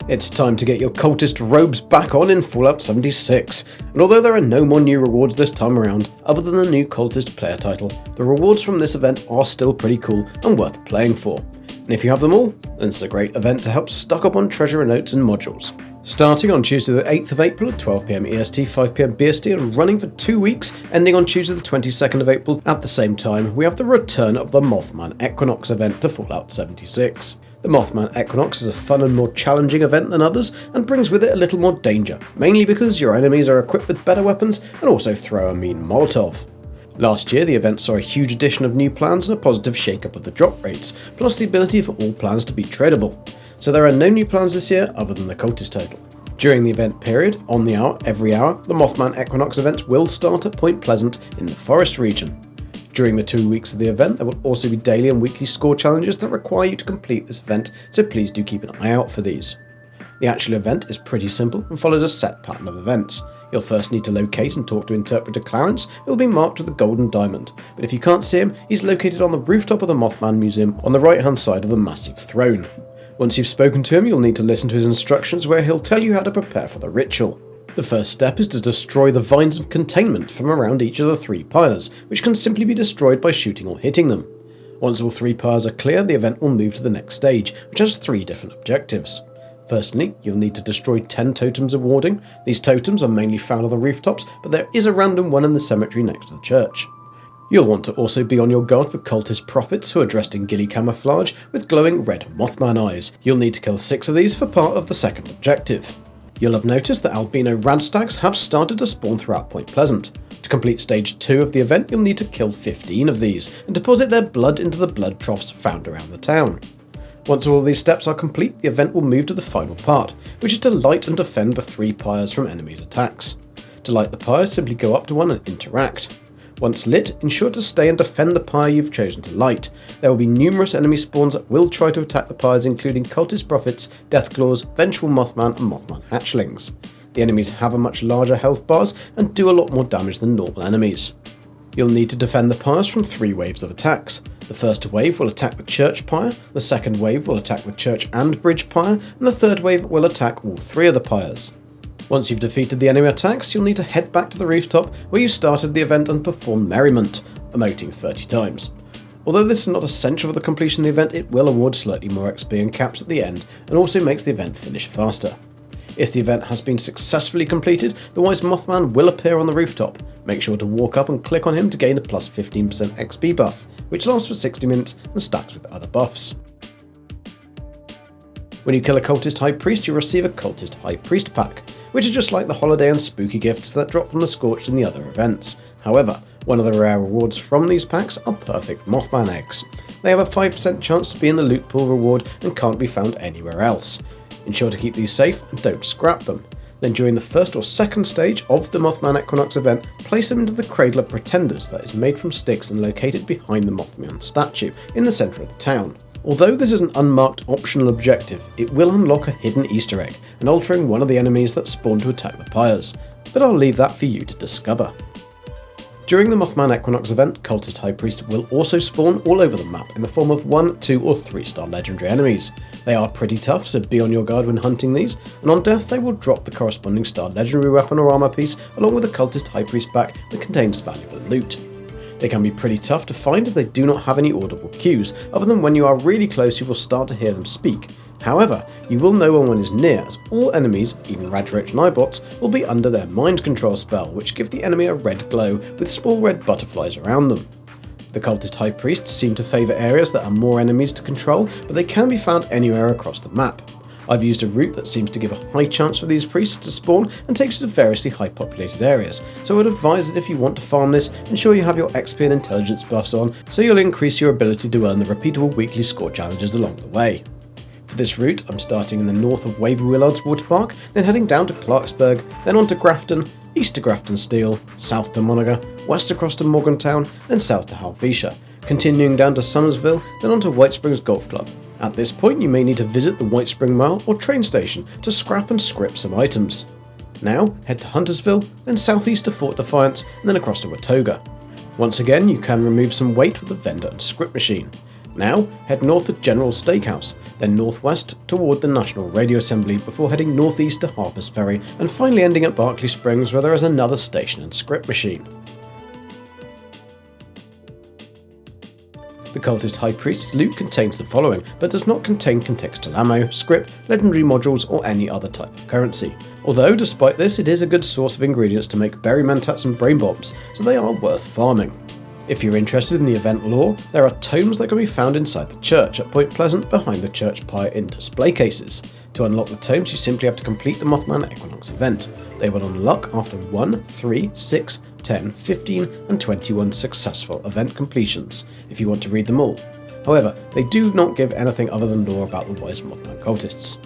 It's time to get your cultist robes back on in Fallout 76, and although there are no more new rewards this time around, other than the new cultist player title, the rewards from this event are still pretty cool and worth playing for. And if you have them all, then it's a great event to help stock up on treasure notes and modules. Starting on Tuesday the 8th of April at 12pm EST, 5pm BST and running for 2 weeks, ending on Tuesday the 22nd of April at the same time, we have the return of the Mothman Equinox Event to Fallout 76. The Mothman Equinox is a fun and more challenging event than others, and brings with it a little more danger, mainly because your enemies are equipped with better weapons and also throw a mean Molotov. Last year the event saw a huge addition of new plans and a positive shake-up of the drop rates, plus the ability for all plans to be tradable. So there are no new plans this year other than the cultist title. During the event period, on the hour, every hour, the Mothman Equinox event will start at Point Pleasant in the Forest region. During the 2 weeks of the event, there will also be daily and weekly score challenges that require you to complete this event, so please do keep an eye out for these. The actual event is pretty simple and follows a set pattern of events. You'll first need to locate and talk to Interpreter Clarence, who will be marked with a golden diamond, but if you can't see him, he's located on the rooftop of the Mothman Museum on the right hand side of the massive throne. Once you've spoken to him, you'll need to listen to his instructions where he'll tell you how to prepare for the ritual. The first step is to destroy the vines of containment from around each of the 3 pyres, which can simply be destroyed by shooting or hitting them. Once all 3 pyres are clear, the event will move to the next stage, which has 3 different objectives. Firstly, you'll need to destroy 10 totems of warding. These totems are mainly found on the rooftops, but there is a random one in the cemetery next to the church. You'll want to also be on your guard for cultist prophets who are dressed in ghillie camouflage with glowing red Mothman eyes. You'll need to kill 6 of these for part of the second objective. You'll have noticed that albino radstags have started to spawn throughout Point Pleasant. To complete stage 2 of the event, you'll need to kill 15 of these and deposit their blood into the blood troughs found around the town. Once all of these steps are complete, the event will move to the final part, which is to light and defend the 3 pyres from enemies' attacks. To light the pyre, simply go up to one and interact. Once lit, ensure to stay and defend the pyre you've chosen to light. There will be numerous enemy spawns that will try to attack the pyres, including cultist prophets, deathclaws, vengeful Mothman and Mothman hatchlings. The enemies have a much larger health bars and do a lot more damage than normal enemies. You'll need to defend the pyres from 3 waves of attacks. The first wave will attack the church pyre, the second wave will attack the church and bridge pyre, and the third wave will attack all 3 of the pyres. Once you've defeated the enemy attacks, you'll need to head back to the rooftop where you started the event and perform Merriment, emoting 30 times. Although this is not essential for the completion of the event, it will award slightly more XP and caps at the end, and also makes the event finish faster. If the event has been successfully completed, the Wise Mothman will appear on the rooftop. Make sure to walk up and click on him to gain a plus 15% XP buff, which lasts for 60 minutes and stacks with other buffs. When you kill a Cultist High Priest, you receive a Cultist High Priest pack, which are just like the holiday and spooky gifts that drop from the Scorched in the other events. However, one of the rare rewards from these packs are perfect Mothman eggs. They have a 5% chance to be in the loot pool reward and can't be found anywhere else. Ensure to keep these safe and don't scrap them. Then during the first or second stage of the Mothman Equinox event, place them into the Cradle of Pretenders that is made from sticks and located behind the Mothman statue in the centre of the town. Although this is an unmarked optional objective, it will unlock a hidden Easter egg and altering one of the enemies that spawn to attack the pyres, but I'll leave that for you to discover. During the Mothman Equinox event, Cultist High Priest will also spawn all over the map in the form of 1, 2 or 3 star legendary enemies. They are pretty tough, so be on your guard when hunting these, and on death they will drop the corresponding star legendary weapon or armor piece along with a Cultist High Priest pack that contains valuable loot. They can be pretty tough to find as they do not have any audible cues, other than when you are really close you will start to hear them speak. However, you will know when one is near, as all enemies, even Radrich and Ibots, will be under their mind control spell, which give the enemy a red glow with small red butterflies around them. The Cultist High Priests seem to favour areas that are more enemies to control, but they can be found anywhere across the map. I've used a route that seems to give a high chance for these priests to spawn and takes you to variously high populated areas, so I would advise that if you want to farm this, ensure you have your XP and intelligence buffs on, so you'll increase your ability to earn the repeatable weekly score challenges along the way. For this route, I'm starting in the north of Wavy Willards Water Park, then heading down to Clarksburg, then on to Grafton, east to Grafton Steel, south to Monaga, west across to Morgantown, then south to Halvetia, continuing down to Somersville, then on to White Springs Golf Club. At this point you may need to visit the White Spring Mile or train station to scrap and script some items. Now head to Huntersville, then southeast to Fort Defiance, and then across to Watoga. Once again you can remove some weight with the vendor and script machine. Now head north to General Steakhouse, then northwest toward the National Radio Assembly before heading northeast to Harper's Ferry and finally ending at Berkeley Springs where there is another station and script machine. The Cultist High Priest's loot contains the following, but does not contain contextual ammo, script, legendary modules or any other type of currency. Although, despite this, it is a good source of ingredients to make berry mentats and brain bombs, so they are worth farming. If you're interested in the event lore, there are tomes that can be found inside the church at Point Pleasant behind the church pyre in display cases. To unlock the tomes, you simply have to complete the Mothman Equinox event. They will unlock after 1, 3, 6, 10, 15 and 21 successful event completions, if you want to read them all. However, they do not give anything other than lore about the wise Mothman Cultists.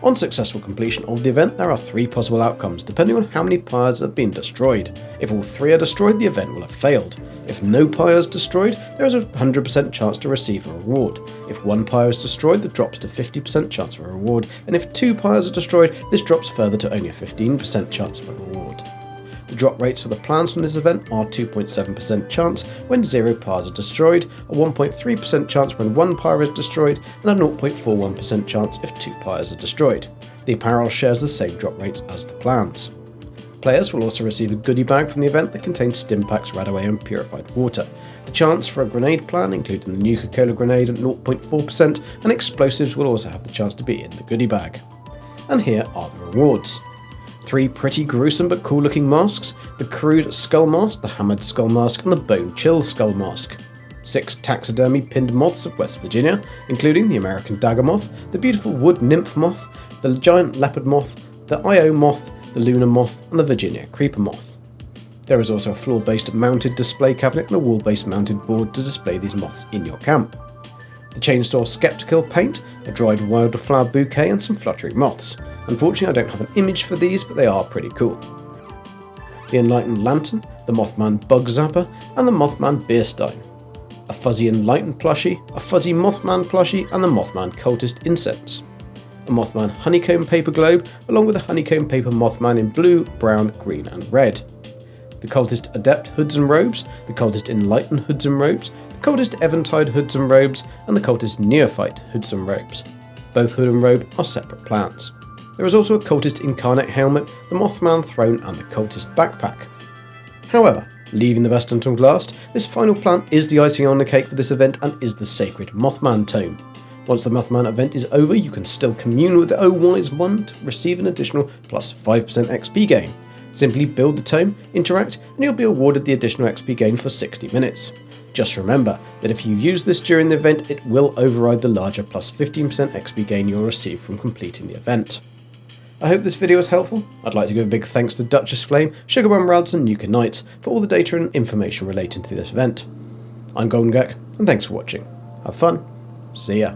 On successful completion of the event, there are 3 possible outcomes depending on how many pyres have been destroyed. If all 3 are destroyed, the event will have failed. If no pyre is destroyed, there is a 100% chance to receive a reward. If 1 pyre is destroyed, that drops to 50% chance for a reward, and if 2 pyres are destroyed, this drops further to only a 15% chance for a reward. The drop rates for the plans from this event are 2.7% chance when 0 pyres are destroyed, a 1.3% chance when 1 pyre is destroyed, and a 0.41% chance if 2 pyres are destroyed. The apparel shares the same drop rates as the plans. Players will also receive a goodie bag from the event that contains stim packs, radaway and purified water. The chance for a grenade plan, including the Nuka-Cola grenade at 0.4%, and explosives will also have the chance to be in the goodie bag. And here are the rewards. 3 pretty gruesome but cool looking masks, the crude skull mask, the hammered skull mask and the bone chill skull mask. 6 taxidermy pinned moths of West Virginia, including the American dagger moth, the beautiful wood nymph moth, the giant leopard moth, the Io moth, the lunar moth and the Virginia creeper moth. There is also a floor based mounted display cabinet and a wall based mounted board to display these moths in your camp. The chainsaw skeptical paint, a dried wildflower bouquet and some fluttering moths. Unfortunately, I don't have an image for these, but they are pretty cool. The Enlightened Lantern, the Mothman Bug Zapper, and the Mothman Beer Stein. A fuzzy Enlightened plushie, a fuzzy Mothman plushie, and the Mothman Cultist Incense. A Mothman Honeycomb Paper Globe, along with a Honeycomb Paper Mothman in blue, brown, green, and red. The Cultist Adept Hoods and Robes, the Cultist Enlightened Hoods and Robes, the Cultist Eventide Hoods and Robes, and the Cultist Neophyte Hoods and Robes. Both hood and robe are separate plans. There is also a Cultist Incarnate Helmet, the Mothman Throne and the Cultist Backpack. However, leaving the best until last, this final plant is the icing on the cake for this event and is the sacred Mothman Tome. Once the Mothman event is over, you can still commune with the Oh Wise One to receive an additional plus 5% XP gain. Simply build the tome, interact, and you'll be awarded the additional XP gain for 60 minutes. Just remember that if you use this during the event, it will override the larger plus 15% XP gain you'll receive from completing the event. I hope this video was helpful. I'd like to give a big thanks to Duchess Flame, Sugarbomb Rads and Nuka Knights for all the data and information relating to this event. I'm Golden Gek, and thanks for watching. Have fun. See ya.